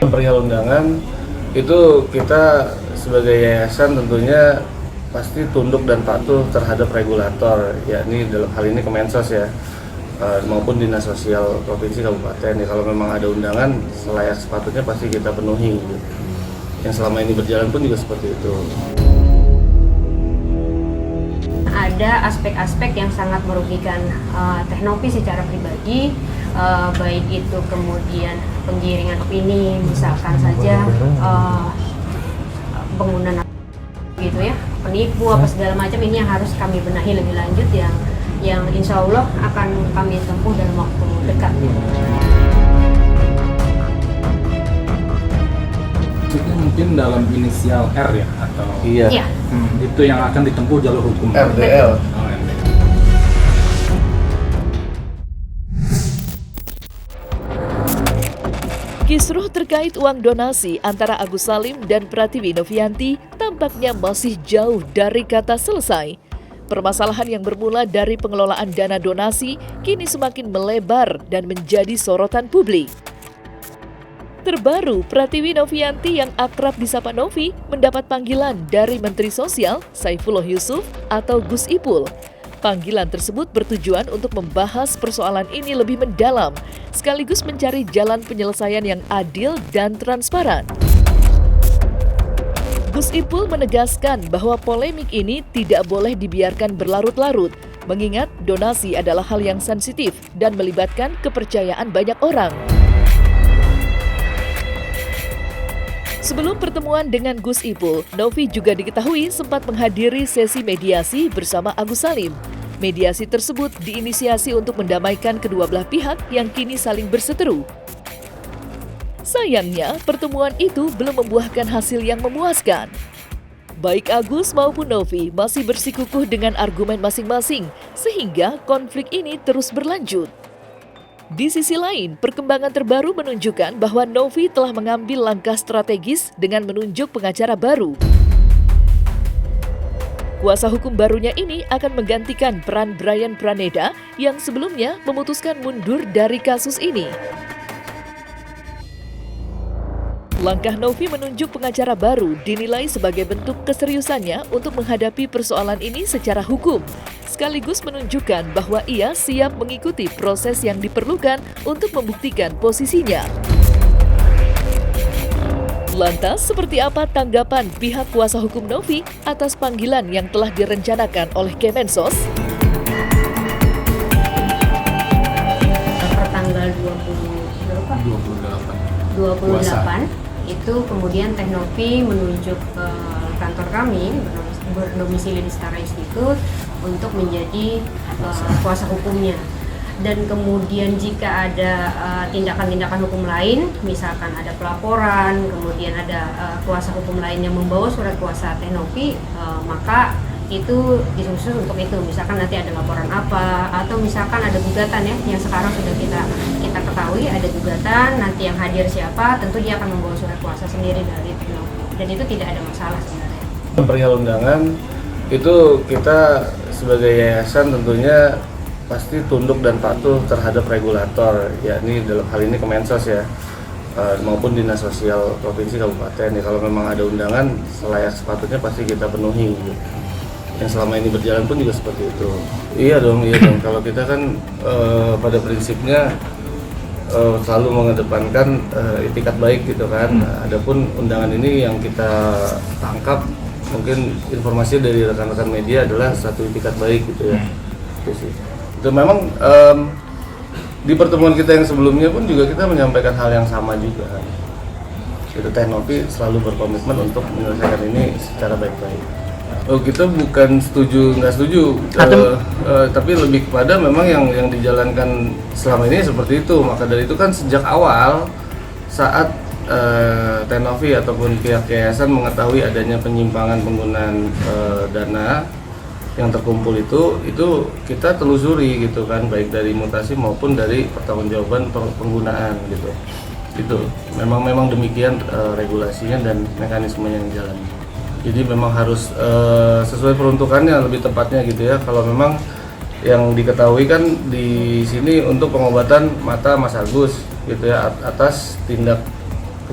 Perihal undangan itu kita sebagai yayasan tentunya pasti tunduk dan patuh terhadap regulator, yakni dalam hal ini Kemensos ya, maupun Dinas Sosial Provinsi Kabupaten. Ya, kalau memang ada undangan selayak sepatutnya pasti kita penuhi. Gitu. Yang selama ini berjalan pun juga seperti itu. Ada aspek-aspek yang sangat merugikan Teknopi secara pribadi, baik itu kemudian penggiringan opini, misalkan saja penggunaan gitu ya, penipu apa segala macam, ini yang harus kami benahi lebih lanjut, yang insya Allah akan kami tempuh dalam waktu dekat. Maksudnya mungkin dalam inisial R ya, atau Iya. Itu yang akan ditempuh jalur hukum. RDL. Oh, RDL. Kisruh terkait uang donasi antara Agus Salim dan Pratiwi Novianti tampaknya masih jauh dari kata selesai. Permasalahan yang bermula dari pengelolaan dana donasi kini semakin melebar dan menjadi sorotan publik. Terbaru, Pratiwi Novianti yang akrab disapa Novi mendapat panggilan dari Menteri Sosial Saifullah Yusuf atau Gus Ipul. Panggilan tersebut bertujuan untuk membahas persoalan ini lebih mendalam, sekaligus mencari jalan penyelesaian yang adil dan transparan. Gus Ipul menegaskan bahwa polemik ini tidak boleh dibiarkan berlarut-larut, mengingat donasi adalah hal yang sensitif dan melibatkan kepercayaan banyak orang. Sebelum pertemuan dengan Gus Ipul, Novi juga diketahui sempat menghadiri sesi mediasi bersama Agus Salim. Mediasi tersebut diinisiasi untuk mendamaikan kedua belah pihak yang kini saling berseteru. Sayangnya, pertemuan itu belum membuahkan hasil yang memuaskan. Baik Agus maupun Novi masih bersikukuh dengan argumen masing-masing, sehingga konflik ini terus berlanjut. Di sisi lain, perkembangan terbaru menunjukkan bahwa Novi telah mengambil langkah strategis dengan menunjuk pengacara baru. Kuasa hukum barunya ini akan menggantikan peran Brian Praneda yang sebelumnya memutuskan mundur dari kasus ini. Langkah Novi menunjuk pengacara baru dinilai sebagai bentuk keseriusannya untuk menghadapi persoalan ini secara hukum, sekaligus menunjukkan bahwa ia siap mengikuti proses yang diperlukan untuk membuktikan posisinya. Lantas, seperti apa tanggapan pihak kuasa hukum Novi atas panggilan yang telah direncanakan oleh Kemensos? Pertanggal 28 itu kemudian Teknopi menunjuk ke kantor kami berdomisili di Setara Institute untuk menjadi kuasa hukumnya. Dan kemudian jika ada tindakan-tindakan hukum lain, misalkan ada pelaporan, kemudian ada kuasa hukum lain yang membawa surat kuasa Teknopi, maka itu disusun untuk itu. Misalkan nanti ada laporan apa, atau misalkan ada gugatan ya, yang sekarang sudah kita ketahui ada gugatan, nanti yang hadir siapa, tentu dia akan membawa surat kuasa sendiri dari Teknopi. Dan itu tidak ada masalah sebenarnya. Perihal undangan itu kita sebagai yayasan tentunya pasti tunduk dan patuh terhadap regulator, yakni dalam hal ini Kemensos ya, maupun Dinas Sosial Provinsi Kabupaten. Ya, kalau memang ada undangan selayak sepatutnya pasti kita penuhi. Gitu. Yang selama ini berjalan pun juga seperti itu. Iya dong. Kalau kita kan pada prinsipnya selalu mengedepankan itikat baik gitu kan. Adapun undangan ini yang kita tangkap mungkin informasi dari rekan-rekan media adalah satu itikat baik gitu ya. Itu sih. Itu memang di pertemuan kita yang sebelumnya pun juga kita menyampaikan hal yang sama juga. Itu Teknopi selalu berkomitmen untuk menyelesaikan ini secara baik-baik. Oh, kita bukan nggak setuju, tapi lebih kepada memang yang dijalankan selama ini seperti itu. Maka dari itu kan sejak awal saat Teknopi ataupun pihak yayasan mengetahui adanya penyimpangan penggunaan dana yang terkumpul itu kita telusuri gitu kan, baik dari mutasi maupun dari pertanggungjawaban penggunaan gitu. Itu memang demikian regulasinya dan mekanisme yang jalan. Jadi memang harus sesuai peruntukannya lebih tepatnya gitu ya. Kalau memang yang diketahui kan di sini untuk pengobatan mata Mas Agus gitu ya, atas tindak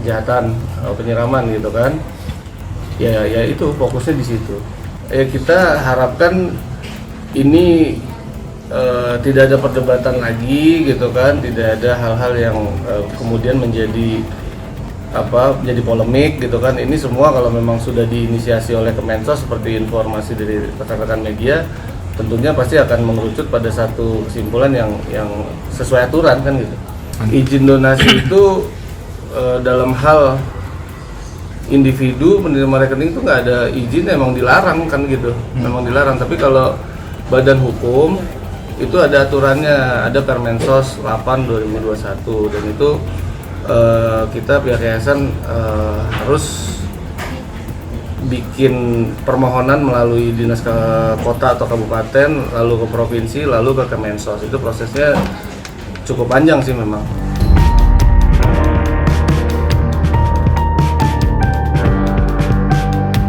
kejahatan, penyiraman gitu kan. Ya itu fokusnya di situ. Kita harapkan ini tidak ada perdebatan lagi gitu kan, tidak ada hal-hal yang kemudian menjadi polemik gitu kan. Ini semua kalau memang sudah diinisiasi oleh Kemensos seperti informasi dari rekan-rekan media, tentunya pasti akan mengerucut pada satu kesimpulan yang sesuai aturan kan gitu. Izin donasi itu dalam hal individu menerima rekening itu nggak ada izin, emang dilarang kan gitu, memang dilarang. Tapi kalau badan hukum itu ada aturannya, ada Permensos 8/2021, dan itu kita pihak yayasan harus bikin permohonan melalui dinas ke kota atau kabupaten, lalu ke provinsi, lalu ke Kemensos. Itu prosesnya cukup panjang sih memang.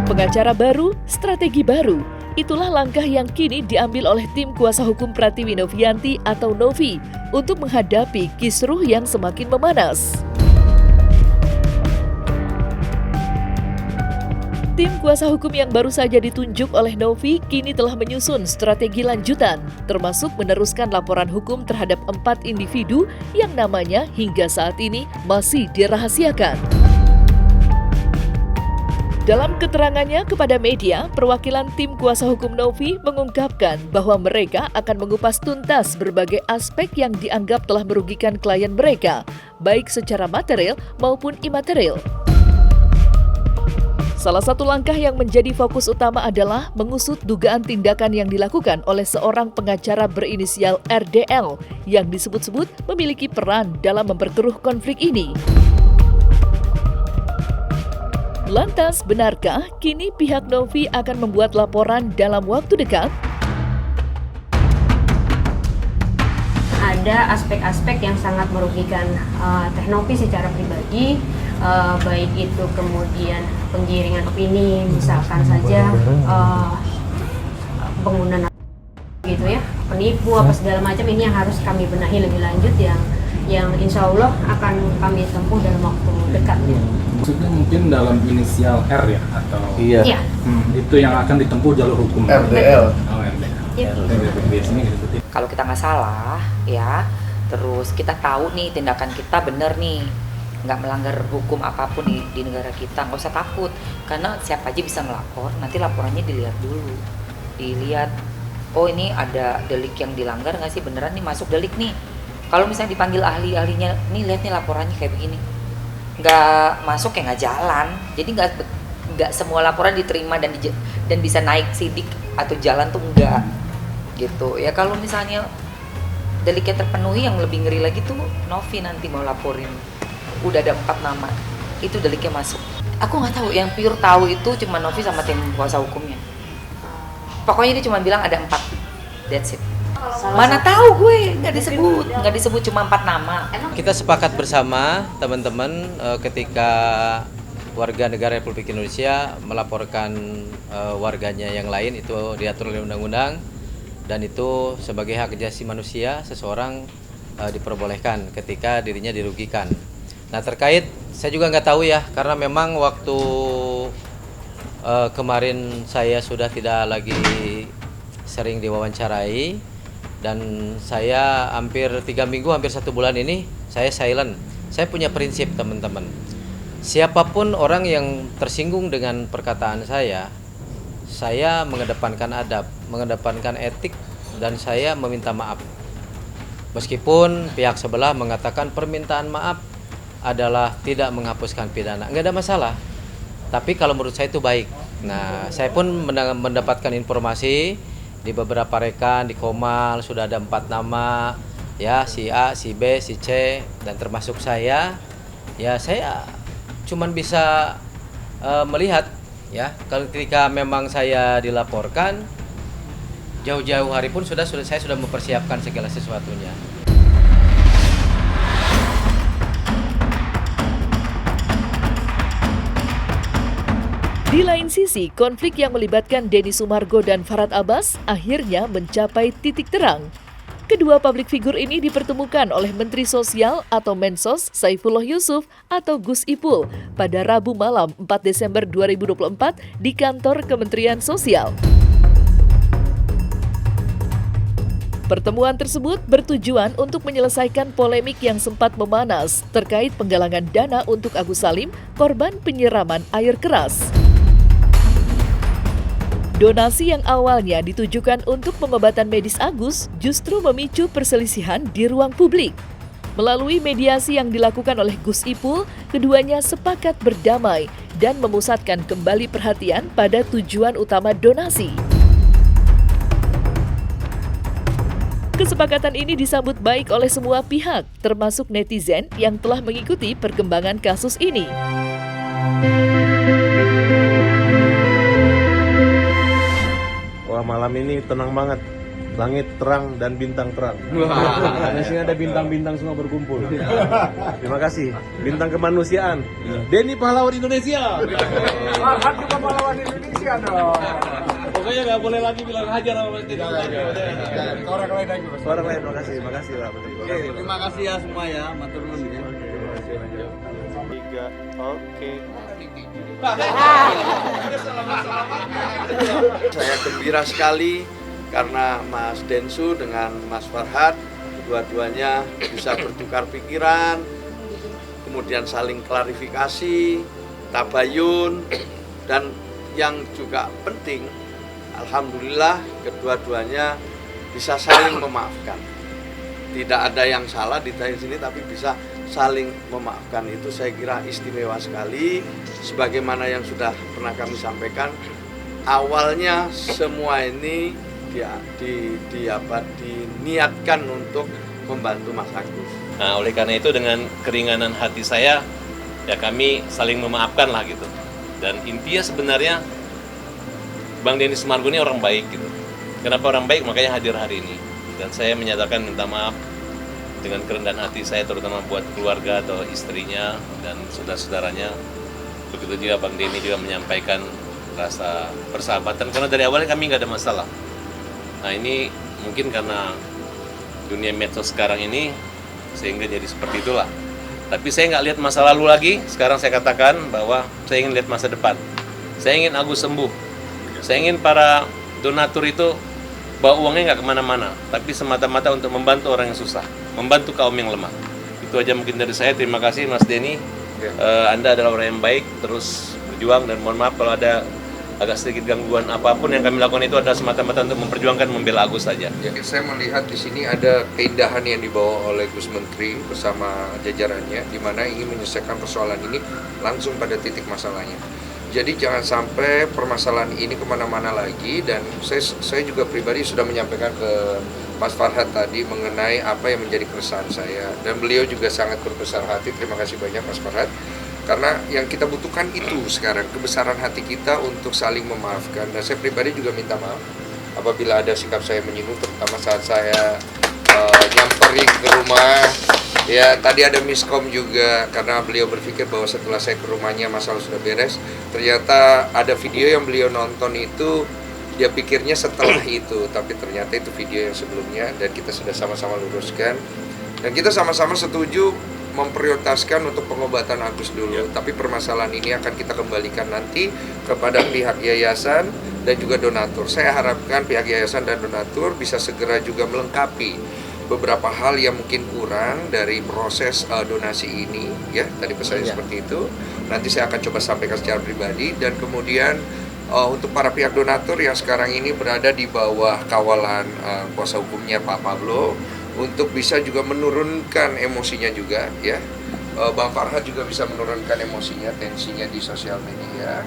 Pengacara baru, strategi baru. Itulah langkah yang kini diambil oleh tim kuasa hukum Pratiwi Novianti atau Novi untuk menghadapi kisruh yang semakin memanas. Tim kuasa hukum yang baru saja ditunjuk oleh Novi kini telah menyusun strategi lanjutan, termasuk meneruskan laporan hukum terhadap 4 individu yang namanya hingga saat ini masih dirahasiakan. Dalam keterangannya kepada media, perwakilan tim kuasa hukum Novi mengungkapkan bahwa mereka akan mengupas tuntas berbagai aspek yang dianggap telah merugikan klien mereka, baik secara material maupun imaterial. Salah satu langkah yang menjadi fokus utama adalah mengusut dugaan tindakan yang dilakukan oleh seorang pengacara berinisial RDL yang disebut-sebut memiliki peran dalam memperkeruh konflik ini. Lantas, benarkah kini pihak Novi akan membuat laporan dalam waktu dekat? Ada aspek-aspek yang sangat merugikan Teh Novi secara pribadi, baik itu kemudian penggiringan opini, misalkan saja penggunaan gitu ya, penipu apa segala macam. Ini yang harus kami benahi lebih lanjut, yang insya Allah akan kami tempuh dalam waktu dekat. Maksudnya mungkin dalam inisial R ya, atau Iya. Itu yang akan ditempuh jalur hukum. RDL. Oh, RDL. Iya. Biasanya gitu. Kalau kita nggak salah ya, terus kita tahu nih tindakan kita bener nih, nggak melanggar hukum apapun di negara kita, nggak usah takut, karena siapa aja bisa ngelapor. Nanti laporannya dilihat dulu, dilihat oh ini ada delik yang dilanggar nggak sih, beneran nih masuk delik nih. Kalau misalnya dipanggil ahlinya, nih lihat nih laporannya kayak begini, nggak masuk ya nggak jalan. Jadi nggak semua laporan diterima dan bisa naik sidik atau jalan tuh enggak gitu ya. Kalau misalnya deliknya terpenuhi, yang lebih ngeri lagi tuh Novi nanti mau laporin udah ada 4 nama itu deliknya masuk. Aku nggak tahu, yang pure tahu itu cuma Novi sama tim kuasa hukumnya. Pokoknya dia cuma bilang ada 4, that's it. Mana tahu gue, nggak disebut cuma 4 nama. Kita sepakat bersama teman-teman ketika warga negara Republik Indonesia melaporkan warganya yang lain, itu diatur oleh undang-undang, dan itu sebagai hak asasi manusia seseorang diperbolehkan ketika dirinya dirugikan. Nah, terkait saya juga nggak tahu ya, karena memang waktu kemarin saya sudah tidak lagi sering diwawancarai, dan saya hampir 3 minggu, hampir 1 bulan ini saya silent. Saya punya prinsip, teman-teman, siapapun orang yang tersinggung dengan perkataan saya mengedepankan adab, mengedepankan etik, dan saya meminta maaf. Meskipun pihak sebelah mengatakan permintaan maaf adalah tidak menghapuskan pidana, nggak ada masalah. Tapi kalau menurut saya itu baik. Nah, saya pun mendapatkan informasi di beberapa rekan di Komal sudah ada 4 nama, ya, si A, si B, si C, dan termasuk saya. Ya, saya cuman bisa melihat ya, kalau ketika memang saya dilaporkan jauh-jauh hari pun saya sudah mempersiapkan segala sesuatunya. Di lain sisi, konflik yang melibatkan Denny Sumargo dan Farhad Abbas akhirnya mencapai titik terang. Kedua publik figur ini dipertemukan oleh Menteri Sosial atau Mensos Saifullah Yusuf atau Gus Ipul pada Rabu malam 4 Desember 2024 di kantor Kementerian Sosial. Pertemuan tersebut bertujuan untuk menyelesaikan polemik yang sempat memanas terkait penggalangan dana untuk Agus Salim, korban penyiraman air keras. Donasi yang awalnya ditujukan untuk pengobatan medis Agus justru memicu perselisihan di ruang publik. Melalui mediasi yang dilakukan oleh Gus Ipul, keduanya sepakat berdamai dan memusatkan kembali perhatian pada tujuan utama donasi. Kesepakatan ini disambut baik oleh semua pihak, termasuk netizen yang telah mengikuti perkembangan kasus ini. Wah, malam ini tenang banget. Langit terang dan bintang terang. Karena sini ada bintang-bintang semua berkumpul. Terima kasih. Bintang kemanusiaan. Denny pahlawan Indonesia. Farhat juga pahlawan Indonesia dong. Pokoknya nggak boleh lagi bilang hajar sama Mas Denny. Orang lain aja. Orang lain, makasih Pak Menteri. Oke, terima kasih ya semua ya, matur nuwun ya. Tiga, oke. Saya gembira sekali karena Mas Densu dengan Mas Farhat dua-duanya bisa bertukar pikiran, kemudian saling klarifikasi, tabayun, dan yang juga penting, alhamdulillah kedua-duanya bisa saling memaafkan. Tidak ada yang salah di sini, tapi bisa saling memaafkan. Itu saya kira istimewa sekali. Sebagaimana yang sudah pernah kami sampaikan, awalnya semua ini diniatkan untuk membantu Mas Agus. Nah, oleh karena itu dengan keringanan hati saya, ya kami saling memaafkan lah gitu. Dan intinya sebenarnya Bang Denny Sumargo ini orang baik gitu. Kenapa orang baik? Makanya hadir hari ini. Dan saya menyatakan minta maaf dengan kerendahan hati saya, terutama buat keluarga atau istrinya dan saudara-saudaranya. Begitu juga Bang Denny juga menyampaikan rasa persahabatan, karena dari awalnya kami nggak ada masalah. Nah ini mungkin karena dunia medsos sekarang ini sehingga jadi seperti itulah. Tapi saya nggak lihat masa lalu lagi. Sekarang saya katakan bahwa saya ingin lihat masa depan. Saya ingin Agus sembuh. Saya ingin para donatur itu bawa uangnya nggak kemana-mana, tapi semata-mata untuk membantu orang yang susah, membantu kaum yang lemah. Itu aja mungkin dari saya. Terima kasih Mas Denny. Anda adalah orang yang baik, terus berjuang, dan mohon maaf kalau ada agak sedikit gangguan apapun. Yang kami lakukan itu adalah semata-mata untuk memperjuangkan membela Agus saja. Ya, saya melihat di sini ada keindahan yang dibawa oleh Gus Menteri bersama jajarannya, di mana ingin menyelesaikan persoalan ini langsung pada titik masalahnya. Jadi jangan sampai permasalahan ini kemana-mana lagi. Dan saya juga pribadi sudah menyampaikan ke Mas Farhat tadi mengenai apa yang menjadi keresahan saya, dan beliau juga sangat berbesar hati. Terima kasih banyak Mas Farhat. Karena yang kita butuhkan itu sekarang, kebesaran hati kita untuk saling memaafkan. Dan saya pribadi juga minta maaf apabila ada sikap saya menyinggung, terutama saat saya nyamperin ke rumah. Ya, tadi ada miskom juga karena beliau berpikir bahwa setelah saya ke rumahnya masalah sudah beres. Ternyata ada video yang beliau nonton itu, dia pikirnya setelah itu, tapi ternyata itu video yang sebelumnya, dan kita sudah sama-sama luruskan. Dan kita sama-sama setuju memprioritaskan untuk pengobatan Agus dulu, tapi permasalahan ini akan kita kembalikan nanti kepada pihak yayasan dan juga donatur. Saya harapkan pihak yayasan dan donatur bisa segera juga melengkapi beberapa hal yang mungkin kurang dari proses donasi ini, ya. Tadi pesannya seperti itu. Nanti saya akan coba sampaikan secara pribadi. Dan kemudian untuk para pihak donatur yang sekarang ini berada di bawah kawalan kuasa hukumnya Pak Pablo, untuk bisa juga menurunkan emosinya juga, ya. Bang Farhat juga bisa menurunkan emosinya, tensinya di sosial media.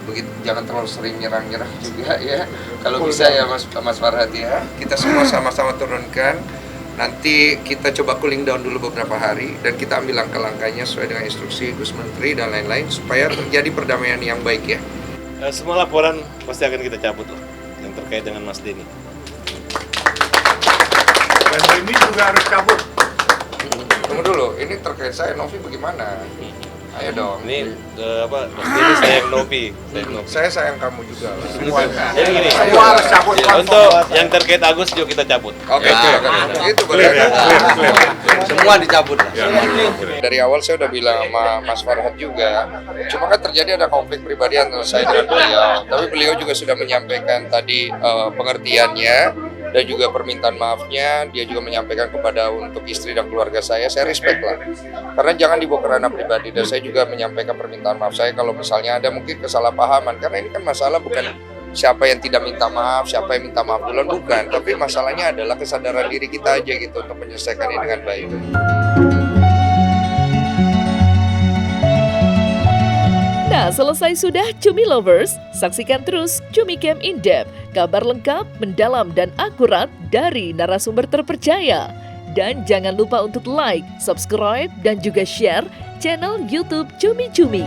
Begitu, jangan terlalu sering nyerang-nyerang juga, ya. Kalau bisa ya Mas Farhat, ya. Kita semua sama-sama turunkan. Nanti kita coba cooling down dulu beberapa hari, dan kita ambil langkah-langkahnya sesuai dengan instruksi Gus Menteri dan lain-lain supaya terjadi perdamaian yang baik, ya. Semua laporan pasti akan kita cabut loh, yang terkait dengan Mas Denny. Dan ini juga harus cabut. Tunggu dulu, ini terkait saya, Novi bagaimana? Ayo dong. Ini ini sayang Novi. Saya sayang kamu juga lah. Semuanya. Jadi gini, Semua harus cabut. untuk yang terkait Agus yuk kita cabut. Oke, itu boleh. Semua dicabut lah. Dari awal saya udah bilang sama Mas Farhad juga, cuma kan terjadi ada konflik pribadi antara saya dengan beliau. Tapi beliau juga sudah menyampaikan tadi pengertiannya dan juga permintaan maafnya. Dia juga menyampaikan kepada untuk istri dan keluarga saya respect lah. Karena jangan dibawa ke ranah pribadi, dan saya juga menyampaikan permintaan maaf saya kalau misalnya ada mungkin kesalahpahaman. Karena ini kan masalah bukan siapa yang tidak minta maaf, siapa yang minta maaf duluan, bukan. Tapi masalahnya adalah kesadaran diri kita aja gitu untuk menyelesaikan ini dengan baik. Nah, selesai sudah Cumi Lovers, saksikan terus Cumi Camp In Depth, kabar lengkap, mendalam dan akurat dari narasumber terpercaya. Dan jangan lupa untuk like, subscribe, dan juga share channel YouTube Cumi Cumi.